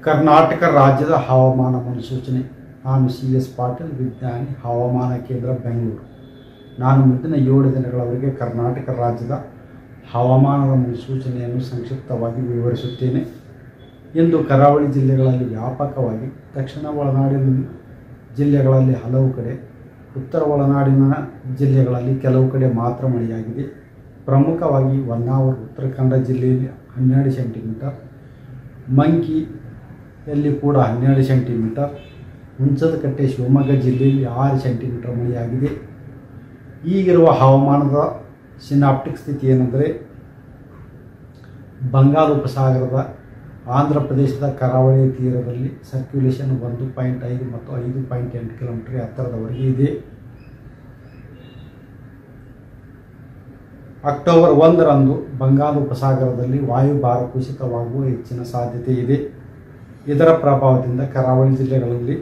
ಕರ್ನಾಟಕ ರಾಜ್ಯದ ಹವಾಮಾನ ಮುನ್ಸೂಚನೆ. ನಾನು CS ಪಾಟೀಲ್, ವಿಜ್ಞಾನಿ, ಹವಾಮಾನ ಕೇಂದ್ರ, ಬೆಂಗಳೂರು. ನಾನು ಮುಂದಿನ 7 ದಿನಗಳವರೆಗೆ ಕರ್ನಾಟಕ ರಾಜ್ಯದ ಹವಾಮಾನದ ಮುನ್ಸೂಚನೆಯನ್ನು ಸಂಕ್ಷಿಪ್ತವಾಗಿ ವಿವರಿಸುತ್ತೇನೆ. ಇಂದು ಕರಾವಳಿ ಜಿಲ್ಲೆಗಳಲ್ಲಿ ವ್ಯಾಪಕವಾಗಿ, ದಕ್ಷಿಣ ಒಳನಾಡಿನ ಜಿಲ್ಲೆಗಳಲ್ಲಿ ಹಲವು ಕಡೆ, ಉತ್ತರ ಒಳನಾಡಿನ ಜಿಲ್ಲೆಗಳಲ್ಲಿ ಕೆಲವು ಕಡೆ ಮಾತ್ರ ಮಳೆಯಾಗಿದೆ. ಪ್ರಮುಖವಾಗಿ ಹೊನ್ನಾವರ ಉತ್ತರ ಕನ್ನಡ ಜಿಲ್ಲೆಯಲ್ಲಿ 12 ಸೆಂಟಿಮೀಟರ್, ಮಂಕಿಯಲ್ಲಿ ಕೂಡ 12 ಸೆಂಟಿಮೀಟರ್, ಹುಣಸದಕಟ್ಟೆ ಶಿವಮೊಗ್ಗ ಜಿಲ್ಲೆಯಲ್ಲಿ 6 ಸೆಂಟಿಮೀಟರ್ ಮಳೆಯಾಗಿದೆ. ಈಗಿರುವ ಹವಾಮಾನದ ಸಿನಾಪ್ಟಿಕ್ ಸ್ಥಿತಿ ಏನೆಂದರೆ, ಬಂಗಾಳ ಉಪಸಾಗರದ ಆಂಧ್ರ ಪ್ರದೇಶದ ಕರಾವಳಿ ತೀರದಲ್ಲಿ ಸರ್ಕ್ಯುಲೇಷನ್ 1.5 ಮತ್ತು 5.8 ಕಿಲೋಮೀಟರ್ ಎತ್ತರದವರೆಗೆ ಇದೆ. ಅಕ್ಟೋಬರ್ 1ರಂದು ಬಂಗಾಳ ಉಪಸಾಗರದಲ್ಲಿ ವಾಯುಭಾರ ಕುಸಿತವಾಗುವ ಹೆಚ್ಚಿನ ಸಾಧ್ಯತೆ ಇದೆ. ಇದರ ಪ್ರಭಾವದಿಂದ ಕರಾವಳಿ ಜಿಲ್ಲೆಗಳಲ್ಲಿ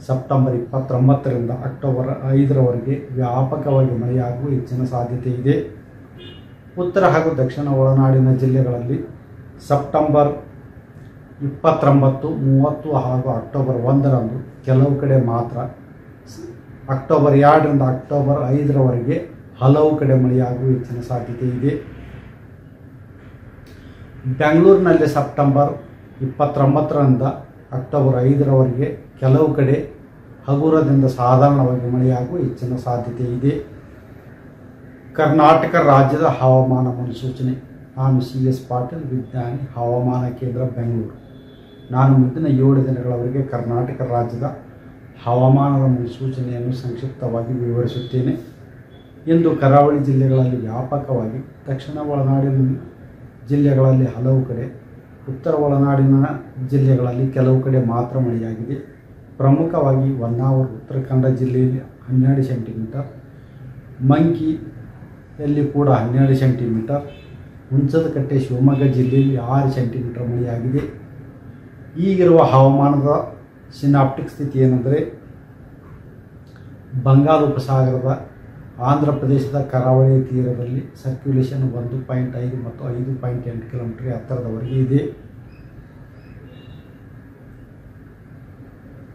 ಸೆಪ್ಟೆಂಬರ್ 29ರಿಂದ ಅಕ್ಟೋಬರ್ 5ರವರೆಗೆ ವ್ಯಾಪಕವಾಗಿ ಮಳೆಯಾಗುವ ಹೆಚ್ಚಿನ ಸಾಧ್ಯತೆ ಇದೆ. ಉತ್ತರ ಹಾಗೂ ದಕ್ಷಿಣ ಒಳನಾಡಿನ ಜಿಲ್ಲೆಗಳಲ್ಲಿ ಸೆಪ್ಟೆಂಬರ್ 29, 30 ಹಾಗೂ ಅಕ್ಟೋಬರ್ 1ರಂದು ಕೆಲವು ಕಡೆ ಮಾತ್ರ, ಅಕ್ಟೋಬರ್ 2ರಿಂದ ಅಕ್ಟೋಬರ್ 5ರವರೆಗೆ ಹಲವು ಕಡೆ ಮಳೆಯಾಗುವ ಹೆಚ್ಚಿನ ಸಾಧ್ಯತೆ ಇದೆ. ಬೆಂಗಳೂರಿನಲ್ಲಿ ಸೆಪ್ಟೆಂಬರ್ 29ರಿಂದ ಅಕ್ಟೋಬರ್ 5ರವರೆಗೆ ಕೆಲವು ಕಡೆ ಹಗುರದಿಂದ ಸಾಧಾರಣವಾಗಿ ಮಳೆಯಾಗುವ ಹೆಚ್ಚಿನ ಸಾಧ್ಯತೆ ಇದೆ. ಕರ್ನಾಟಕ ರಾಜ್ಯದ ಹವಾಮಾನ ಮುನ್ಸೂಚನೆ. ನಾನು CS ಪಾಟೀಲ್, ವಿಜ್ಞಾನಿ, ಹವಾಮಾನ ಕೇಂದ್ರ, ಬೆಂಗಳೂರು. ನಾನು ಮುಂದಿನ 7 ದಿನಗಳವರೆಗೆ ಕರ್ನಾಟಕ ರಾಜ್ಯದ ಹವಾಮಾನದ ಮುನ್ಸೂಚನೆಯನ್ನು ಸಂಕ್ಷಿಪ್ತವಾಗಿ ವಿವರಿಸುತ್ತೇನೆ. ಇಂದು ಕರಾವಳಿ ಜಿಲ್ಲೆಗಳಲ್ಲಿ ವ್ಯಾಪಕವಾಗಿ, ದಕ್ಷಿಣ ಒಳನಾಡಿನ ಜಿಲ್ಲೆಗಳಲ್ಲಿ ಹಲವು ಕಡೆ, ಉತ್ತರ ಒಳನಾಡಿನ ಜಿಲ್ಲೆಗಳಲ್ಲಿ ಕೆಲವು ಕಡೆ ಮಾತ್ರ ಮಳೆಯಾಗಿದೆ. ಪ್ರಮುಖವಾಗಿ ಹೊನ್ನಾವರ ಉತ್ತರ ಕನ್ನಡ ಜಿಲ್ಲೆಯಲ್ಲಿ 12 ಸೆಂಟಿಮೀಟರ್, ಮಂಕಿಯಲ್ಲಿ ಕೂಡ 12 ಸೆಂಟಿಮೀಟರ್, ಹುಣಸದಕಟ್ಟೆ ಶಿವಮೊಗ್ಗ ಜಿಲ್ಲೆಯಲ್ಲಿ 6 ಸೆಂಟಿಮೀಟರ್ ಮಳೆಯಾಗಿದೆ. ಈಗಿರುವ ಹವಾಮಾನದ ಸಿನಾಪ್ಟಿಕ್ ಸ್ಥಿತಿ ಏನೆಂದರೆ, ಬಂಗಾಳ ಉಪಸಾಗರದ ಆಂಧ್ರ ಪ್ರದೇಶದ ಕರಾವಳಿ ತೀರದಲ್ಲಿ ಸರ್ಕ್ಯುಲೇಷನ್ 1.5 ಮತ್ತು 5.8 ಕಿಲೋಮೀಟರ್ ಎತ್ತರದವರೆಗೆ ಇದೆ.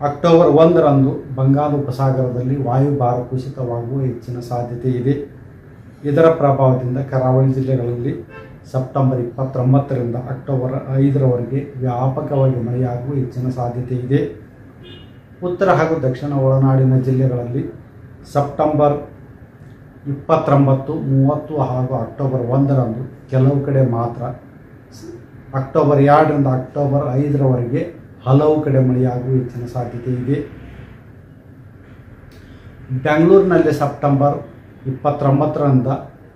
ಅಕ್ಟೋಬರ್ 1ರಂದು ಬಂಗಾಳ ಉಪಸಾಗರದಲ್ಲಿ ವಾಯುಭಾರ ಕುಸಿತವಾಗುವ ಹೆಚ್ಚಿನ ಸಾಧ್ಯತೆ ಇದೆ. ಇದರ ಪ್ರಭಾವದಿಂದ ಕರಾವಳಿ ಜಿಲ್ಲೆಗಳಲ್ಲಿ ಸೆಪ್ಟೆಂಬರ್ 29ರಿಂದ ಅಕ್ಟೋಬರ್ 5ರವರೆಗೆ ವ್ಯಾಪಕವಾಗಿ ಮಳೆಯಾಗುವ ಹೆಚ್ಚಿನ ಸಾಧ್ಯತೆ ಇದೆ. ಉತ್ತರ ಹಾಗೂ ದಕ್ಷಿಣ ಒಳನಾಡಿನ ಜಿಲ್ಲೆಗಳಲ್ಲಿ ಸೆಪ್ಟೆಂಬರ್ 29, 30 ಹಾಗೂ ಅಕ್ಟೋಬರ್ 1ರಂದು ಕೆಲವು ಕಡೆ ಮಾತ್ರ, ಅಕ್ಟೋಬರ್ 2ರಿಂದ ಅಕ್ಟೋಬರ್ 5ರವರೆಗೆ ಹಲವು ಕಡೆ ಮಳೆಯಾಗುವ ಹೆಚ್ಚಿನ ಸಾಧ್ಯತೆ ಇದೆ. ಬೆಂಗಳೂರಿನಲ್ಲಿ ಸೆಪ್ಟೆಂಬರ್ 29ರಿಂದ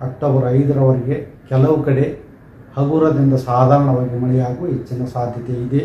ಅಕ್ಟೋಬರ್ 5ರವರೆಗೆ ಕೆಲವು ಕಡೆ ಹಗುರದಿಂದ ಸಾಧಾರಣವಾಗಿ ಮಳೆಯಾಗುವ ಹೆಚ್ಚಿನ ಸಾಧ್ಯತೆ ಇದೆ.